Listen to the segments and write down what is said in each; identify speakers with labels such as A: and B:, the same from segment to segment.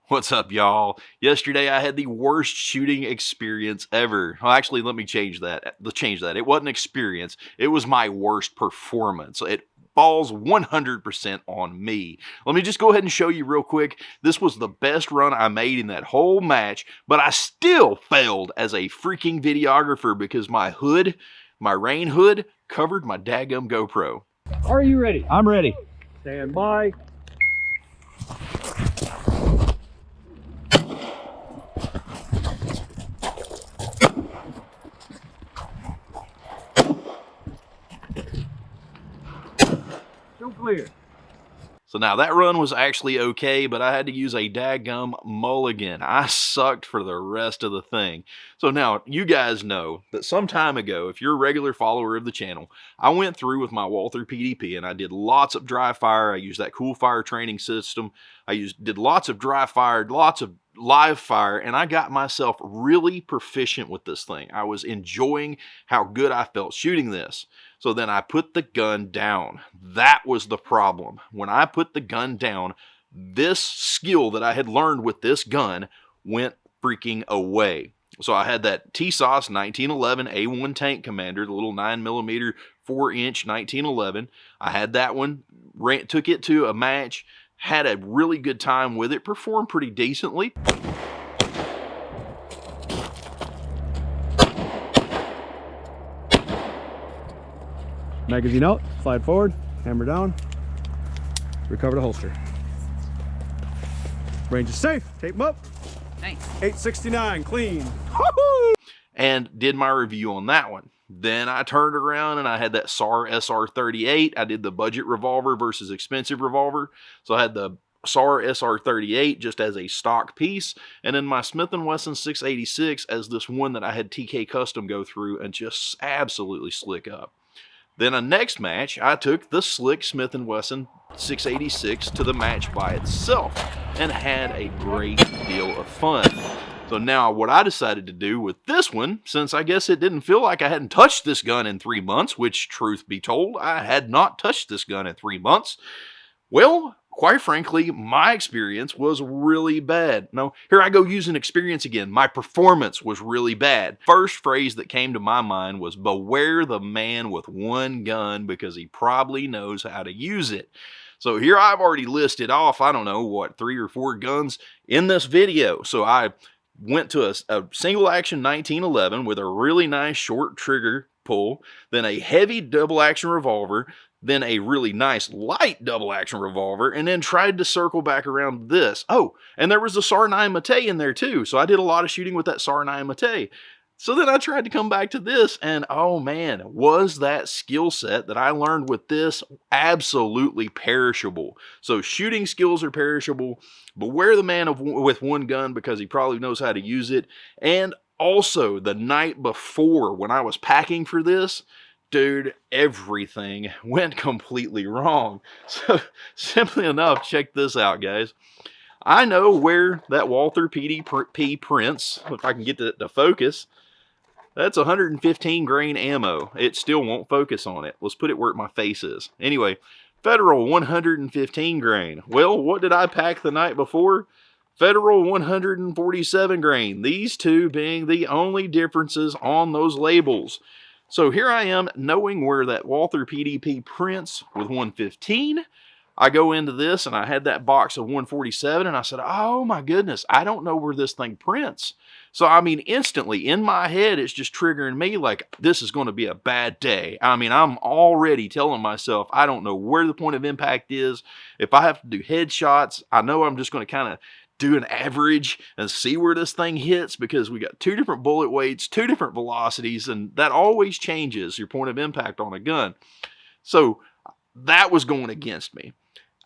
A: What's up, y'all? Yesterday I had the worst shooting experience ever. Well, actually, let me change that. It wasn't experience. It was my worst performance. It falls 100% on me. Let me just go ahead and show you real quick. This was the best run I made in that whole match, but I still failed as a freaking videographer because my rain hood, covered my daggum GoPro.
B: Are you ready?
C: I'm ready.
B: Stand by. Still clear.
A: So now that run was actually okay, but I had to use a daggum mulligan. I sucked for the rest of the thing. So now you guys know that some time ago, if you're a regular follower of the channel, I went through with my Walther PDP and I did lots of dry fire. I used that cool fire training system. Did lots of dry fire, lots of live fire, and I got myself really proficient with this thing. I was enjoying how good I felt shooting this. So then I put the gun down. That was the problem. When I put the gun down, this skill that I had learned with this gun went freaking away. So I had that TSOS 1911 A1 Tank Commander, the little 9mm 4-inch 1911. I had that one, took it to a match, had a really good time with it, performed pretty decently.
C: Magazine out, slide forward, hammer down, recover the holster. Range is safe, tape them up.
B: Nice.
C: 869, clean.
A: And did my review on that one. Then I turned around and I had that SAR SR38. I did the budget revolver versus expensive revolver. So I had the SAR SR38 just as a stock piece, and then my Smith & Wesson 686 as this one that I had TK Custom go through and just absolutely slick up. Then a next match, I took the slick Smith & Wesson 686 to the match by itself and had a great deal of fun. So now what I decided to do with this one, since I guess it didn't feel like I hadn't touched this gun in 3 months, which truth be told, I had not touched this gun in 3 months. Well, quite frankly, my experience was really bad. No, here I go using experience again. My performance was really bad. First phrase that came to my mind was, beware the man with one gun because he probably knows how to use it. So here I've already listed off, I don't know, what, 3 or 4 guns in this video. So I went to a single action 1911 with a really nice short trigger pull, then a heavy double action revolver, then a really nice light double action revolver, and then tried to circle back around this. Oh, and there was a SAR 9 Mate in there too, so I did a lot of shooting with that SAR 9 Mate. So then I tried to come back to this, and oh man, was that skill set that I learned with this absolutely perishable. So shooting skills are perishable. Beware the man with one gun because he probably knows how to use it. And also, the night before when I was packing for this, dude, everything went completely wrong. So simply enough, check this out, guys. I know where that Walther PDP prints, if I can get that to focus. That's 115 grain ammo. It still won't focus on it. Let's put it where my face is. Anyway, Federal 115 grain. Well, what did I pack the night before? Federal 147 grain. These two being the only differences on those labels. So here I am knowing where that Walther PDP prints with 115. I go into this and I had that box of 147 and I said, oh my goodness, I don't know where this thing prints. So I mean, instantly in my head, it's just triggering me like this is going to be a bad day. I mean, I'm already telling myself, I don't know where the point of impact is. If I have to do headshots, I know I'm just going to kind of do an average and see where this thing hits because we got 2 different bullet weights, 2 different velocities, and that always changes your point of impact on a gun. So that was going against me.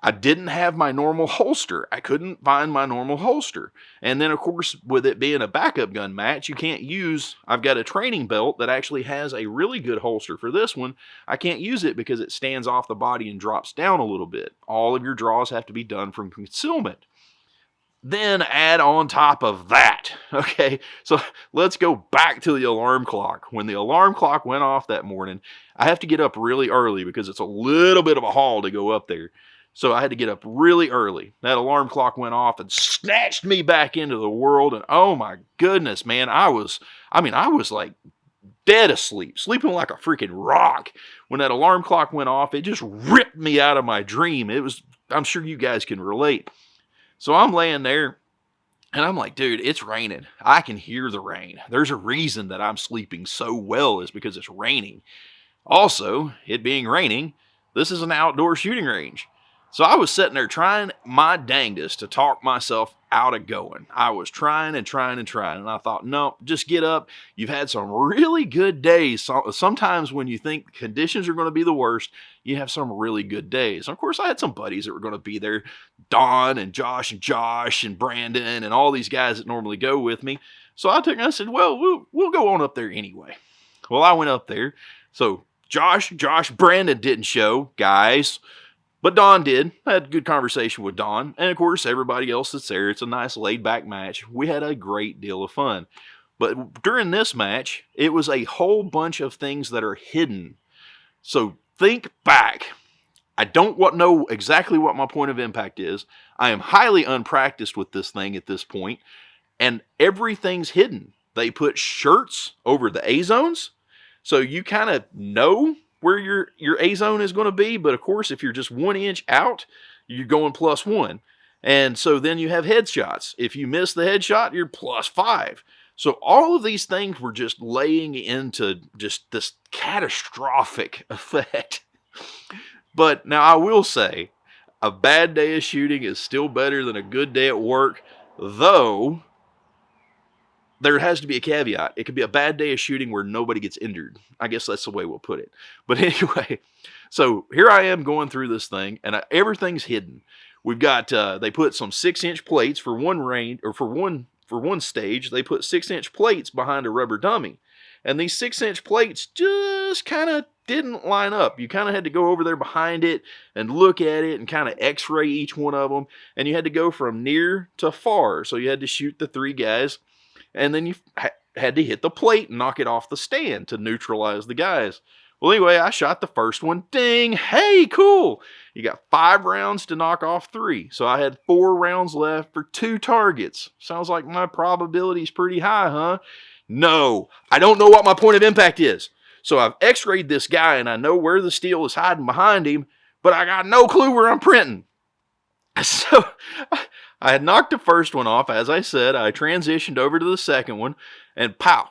A: I didn't have my normal holster. I couldn't find my normal holster. And then, of course, with it being a backup gun match, you can't use, I've got a training belt that actually has a really good holster for this one. I can't use it because it stands off the body and drops down a little bit. All of your draws have to be done from concealment. Then add on top of that, okay, so let's go back to the alarm clock. When the alarm clock went off that morning, I have to get up really early because it's a little bit of a haul to go up there. So I had to get up really early. That alarm clock went off and snatched me back into the world. And oh my goodness, man, I was like dead asleep, sleeping like a freaking rock. When that alarm clock went off, it just ripped me out of my dream. I'm sure you guys can relate. So I'm laying there and I'm like, dude, it's raining. I can hear the rain. There's a reason that I'm sleeping so well is because it's raining. Also, it being raining, this is an outdoor shooting range. So I was sitting there trying my dangest to talk myself out of going. I was trying and trying and trying. And I thought, no, just get up. You've had some really good days. Sometimes when you think conditions are going to be the worst, you have some really good days. And of course, I had some buddies that were going to be there. Don and Josh and Brandon and all these guys that normally go with me. So I said, well, we'll go on up there anyway. Well, I went up there. So Josh, Brandon didn't show, guys. But Don did. I had a good conversation with Don. And of course, everybody else that's there. It's a nice laid-back match. We had a great deal of fun. But during this match, it was a whole bunch of things that are hidden. So think back. I don't know exactly what my point of impact is. I am highly unpracticed with this thing at this point. And everything's hidden. They put shirts over the A-zones. So you kind of know where your A-zone is going to be. But of course, if you're just 1 inch out, you're going +1. And so then you have headshots. If you miss the headshot, you're +5. So all of these things were just laying into just this catastrophic effect. But now I will say, a bad day of shooting is still better than a good day at work, though there has to be a caveat. It could be a bad day of shooting where nobody gets injured. I guess that's the way we'll put it. But anyway, so here I am going through this thing, and everything's hidden. We've got, they put some 6-inch plates for one range, or for one stage. They put 6-inch plates behind a rubber dummy. And these 6-inch plates just kind of didn't line up. You kind of had to go over there behind it and look at it and kind of x-ray each one of them. And you had to go from near to far. So you had to shoot the 3 guys. And then you had to hit the plate and knock it off the stand to neutralize the guys. Well, anyway, I shot the first one. Ding! Hey, cool! You got 5 rounds to knock off 3. So I had 4 rounds left for 2 targets. Sounds like my probability is pretty high, huh? No, I don't know what my point of impact is. So I've x-rayed this guy and I know where the steel is hiding behind him, but I got no clue where I'm printing. So I had knocked the first one off. As I said, I transitioned over to the second one and pow.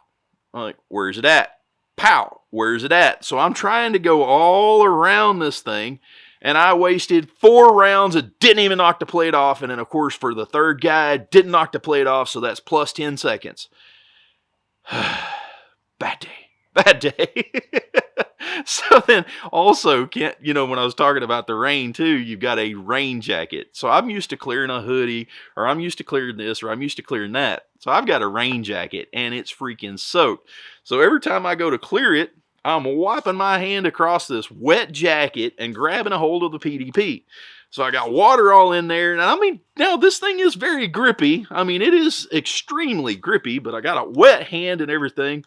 A: I'm like, where's it at? Pow, where's it at? So I'm trying to go all around this thing, and I wasted 4 rounds and didn't even knock the plate off. And then, of course, for the third guy, I didn't knock the plate off, so that's plus 10 seconds. Bad day. So then also, when I was talking about the rain too, you've got a rain jacket. So I'm used to clearing a hoodie, or I'm used to clearing this, or I'm used to clearing that. So I've got a rain jacket and it's freaking soaked. So every time I go to clear it, I'm wiping my hand across this wet jacket and grabbing a hold of the PDP. So I got water all in there. And I mean, now this thing is very grippy. I mean, it is extremely grippy, but I got a wet hand and everything.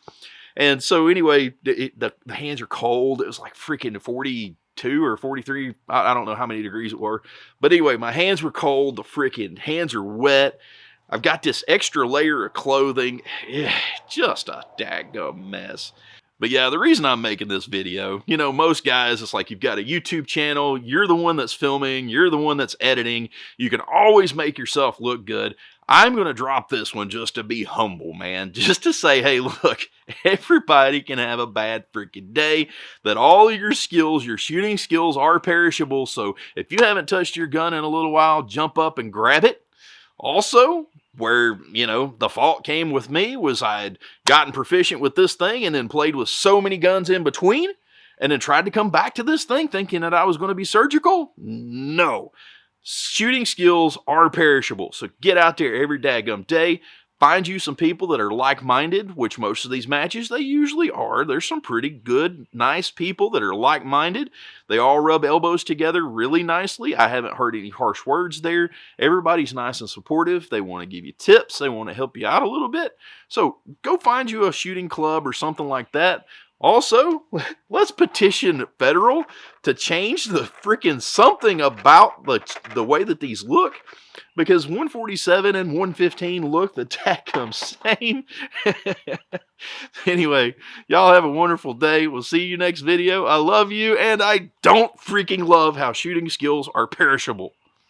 A: And so anyway, the hands are cold. It was like freaking 42 or 43. I don't know how many degrees it were. But anyway, my hands were cold. The freaking hands are wet. I've got this extra layer of clothing. Just a daggum mess. But yeah, the reason I'm making this video, most guys, it's like you've got a YouTube channel. You're the one that's filming. You're the one that's editing. You can always make yourself look good. I'm going to drop this one just to be humble, man. Just to say, hey, look, everybody can have a bad freaking day. That all of your skills, your shooting skills are perishable. So if you haven't touched your gun in a little while, jump up and grab it. Also, where, the fault came with me was I had gotten proficient with this thing and then played with so many guns in between and then tried to come back to this thing thinking that I was going to be surgical. No. Shooting skills are perishable, so get out there every daggum day. Find you some people that are like-minded, which most of these matches, they usually are. There's some pretty good, nice people that are like-minded. They all rub elbows together really nicely. I haven't heard any harsh words there. Everybody's nice and supportive. They want to give you tips. They want to help you out a little bit. So go find you a shooting club or something like that. Also, let's petition federal to change the freaking something about the way that these look, because 147 and 115 look the dadgum same. Anyway, y'all have a wonderful day. We'll see you next video. I love you, and I don't freaking love how shooting skills are perishable.